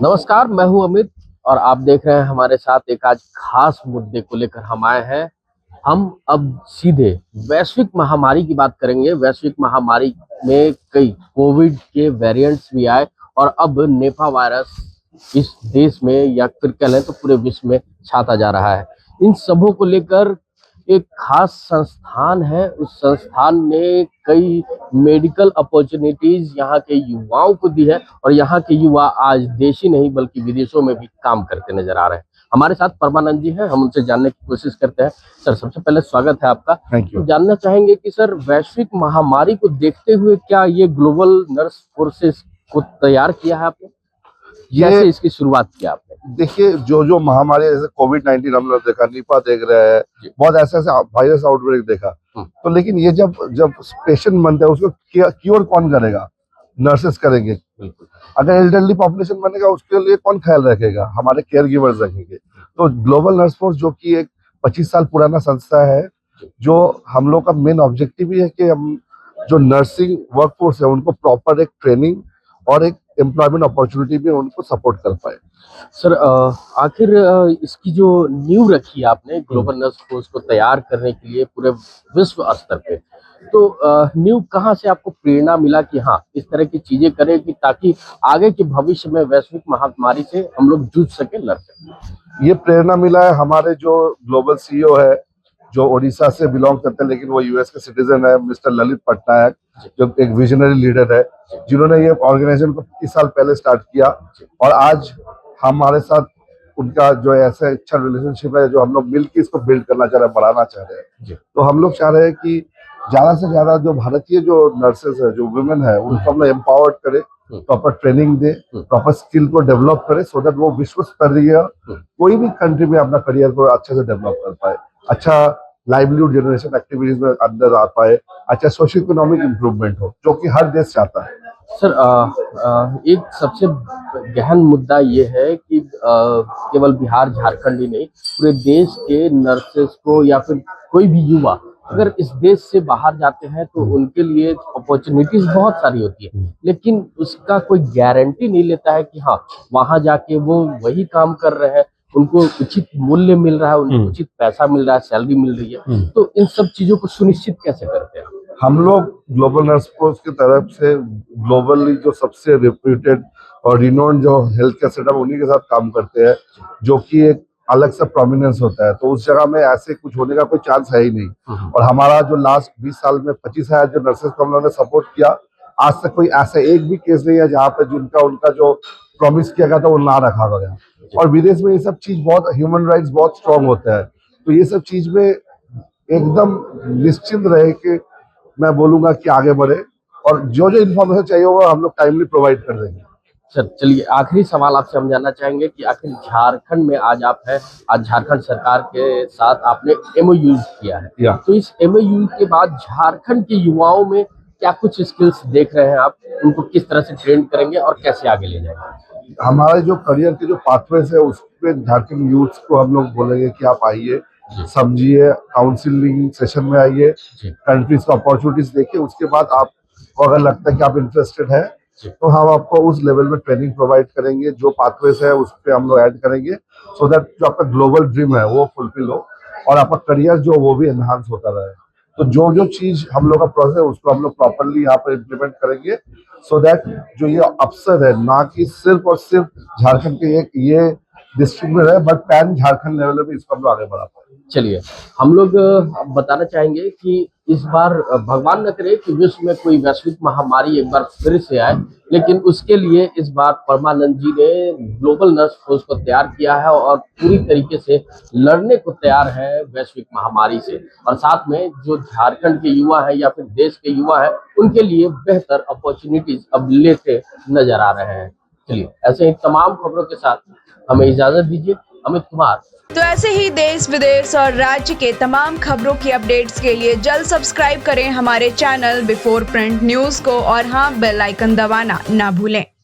नमस्कार, मैं हूं अमित और आप देख रहे हैं हमारे साथ एक आज खास मुद्दे को लेकर हम आए हैं। हम अब सीधे वैश्विक महामारी की बात करेंगे। वैश्विक महामारी में कई कोविड के वेरिएंट्स भी आए और अब निपा वायरस इस देश में या फिर कह लें तो पूरे विश्व में छाता जा रहा है। इन सबों को लेकर एक खास संस्थान है। उस संस्थान ने कई मेडिकल अपॉर्चुनिटीज यहाँ के युवाओं को दी है और यहाँ के युवा आज देशी नहीं बल्कि विदेशों में भी काम करते नजर आ रहे हैं। हमारे साथ परमानंद जी हैं, हम उनसे जानने की कोशिश करते हैं। सर, सबसे पहले स्वागत है आपका। Thank you. तो जानना चाहेंगे कि सर, वैश्विक महामारी को देखते हुए क्या ये ग्लोबल नर्स फोर्सेस को तैयार किया है आपने? कैसे इसकी शुरुआत किया आपने? देखिए, जो महामारी जैसे कोविड-19 हम लोग देखा, निपा देख रहे हैं, बहुत ऐसे वायरस आउटब्रेक देखा। तो लेकिन ये जब पेशेंट बनता है उसको क्योर कौन करेगा? नर्सेस करेंगे। अगर एल्डरली पॉपुलेशन बनेगा उसके लिए कौन ख्याल रखेगा? हमारे केयर गिवर्स रखेंगे। तो ग्लोबल नर्स फोर्स जो कि एक 25 साल पुराना संस्था है, जो हम लोग का मेन ऑब्जेक्टिव ही है कि हम जो नर्सिंग वर्कफोर्स है उनको प्रॉपर एक ट्रेनिंग और एक एम्प्लॉयमेंट अपॉर्चुनिटी भी उनको सपोर्ट कर पाए। सर, आखिर इसकी जो नींव रखी है आपने ग्लोबल नर्स फोर्स को तैयार करने के लिए पूरे विश्व स्तर पे, तो नींव कहाँ से आपको प्रेरणा मिला कि हाँ इस तरह की चीजें करें कि ताकि आगे के भविष्य में वैश्विक महामारी से हम लोग जूझ सके, लड़ सके? ये प्रेरणा मिला है हमारे जो ग्लोबल सीईओ है, जो ओडिशा से बिलोंग करते हैं लेकिन वो यूएस के सिटीजन है, मिस्टर ललित पटनायक, जो एक विजनरी लीडर है, जिन्होंने ये ऑर्गेनाइजेशन को 30 साल पहले स्टार्ट किया। और आज हमारे साथ उनका जो ऐसा अच्छा रिलेशनशिप है, जो हम लोग मिलकर इसको बिल्ड करना चाह रहे हैं, बढ़ाना चाह रहे हैं। तो हम लोग चाह रहे हैं कि ज्यादा से ज्यादा जो भारतीय जो नर्सेस है, जो वुमेन है, उनको हम लोग एम्पावर्ड करें, प्रॉपर ट्रेनिंग दे, प्रॉपर स्किल को डेवलप करे, सो दैट वो विश्व स्तरीय कोई भी कंट्री में अपना करियर को अच्छे से डेवलप कर पाए, अच्छा लाइवलीहुड जनरेशन एक्टिविटीज में अंदर आ पाए, अच्छा सोशल इकोनॉमिक इम्प्रूवमेंट हो, जो कि हर देश चाहता है। सर, एक सबसे गहन मुद्दा ये है कि केवल बिहार झारखंड ही नहीं, पूरे देश के नर्सेस को या फिर कोई भी युवा अगर इस देश से बाहर जाते हैं तो उनके लिए अपॉर्चुनिटीज बहुत सारी होती है, लेकिन उसका कोई गारंटी नहीं लेता है कि हाँ वहां जाके वो वही काम कर रहे हैं, उनको उचित मूल्य मिल रहा है, उनको उचित पैसा मिल रहा है, सैलरी मिल रही है। तो इन सब चीजों को सुनिश्चित कैसे करते हैं? हम लोग ग्लोबल नर्स फोर्स की तरफ से ग्लोबली जो सबसे रेप्यूटेड और रिनोन्ड जो हेल्थ केयर सेटअप उन्हीं के साथ काम करते हैं, जो कि एक अलग सा प्रोमिनेंस होता है। तो उस जगह में ऐसे कुछ होने का कोई चांस है ही नहीं। और हमारा जो लास्ट 20 साल में 25,000 जो नर्सेस को हम लोगों ने सपोर्ट किया, आज तक कोई ऐसा एक भी केस नहीं है जहाँ पे जिनका उनका जो प्रॉमिस किया गया था वो ना रखा गया। और विदेश में ये सब चीज बहुत, ह्यूमन राइट्स बहुत स्ट्रांग होता है। तो ये सब चीज में एकदम निश्चिंत रहे कि मैं बोलूंगा कि आगे बढ़े, और जो जो इन्फॉर्मेशन चाहिए वो हम लोग टाइमली प्रोवाइड कर देंगे। सर, चलिए आखिरी सवाल आपसे हम जानना चाहेंगे कि आखिर झारखंड में आज आप हैं, आज झारखंड सरकार के साथ आपने एमओयू किया है, तो इस एमओयू के बाद झारखंड के युवाओं में क्या कुछ स्किल्स देख रहे हैं आप? उनको किस तरह से ट्रेन करेंगे और कैसे आगे ले जाएंगे? हमारे जो करियर के जो पाथवेज है उस पे झारखंड यूथ को हम लोग बोलेंगे कि आप आइए, समझिए, काउंसिलिंग सेशन में आइए, कंट्रीज का अपॉर्चुनिटीज देखिए। उसके बाद आपको अगर लगता है कि आप इंटरेस्टेड है तो हम आपको उस लेवल में ट्रेनिंग प्रोवाइड करेंगे, जो पाथवेज है उस पर हम लोग ऐड करेंगे, सो दैट जो आपका ग्लोबल ड्रीम है वो फुलफिल हो और आपका करियर जो वो भी एनहांस होता रहे। तो जो जो चीज हम लोग का प्रोसेस है उसको हम लोग प्रॉपरली यहाँ पर इम्प्लीमेंट करेंगे, सो दैट जो ये अवसर है ना कि सिर्फ और सिर्फ झारखंड के एक ये डिस्ट्रिक्ट में रहे, बट पैन झारखंड लेवल में इसको हम लोग आगे बढ़ा पाए। चलिए, हम लोग बताना चाहेंगे कि इस बार भगवान न करे कि विश्व में कोई वैश्विक महामारी एक बार फिर से आए, लेकिन उसके लिए इस बार परमानंद जी ने ग्लोबल नर्स फोर्स को तैयार किया है और पूरी तरीके से लड़ने को तैयार है वैश्विक महामारी से। और साथ में जो झारखंड के युवा हैं या फिर देश के युवा हैं, उनके लिए बेहतर अपॉर्चुनिटीज अब लेते नजर आ रहे हैं। चलिए, ऐसे ही तमाम खबरों के साथ हमें इजाजत दीजिए। अमित कुमार। तो ऐसे ही देश विदेश और राज्य के तमाम खबरों की अपडेट्स के लिए जल्द सब्सक्राइब करें हमारे चैनल बिफोर प्रिंट न्यूज को, और हाँ, बेल आइकन दबाना ना भूलें।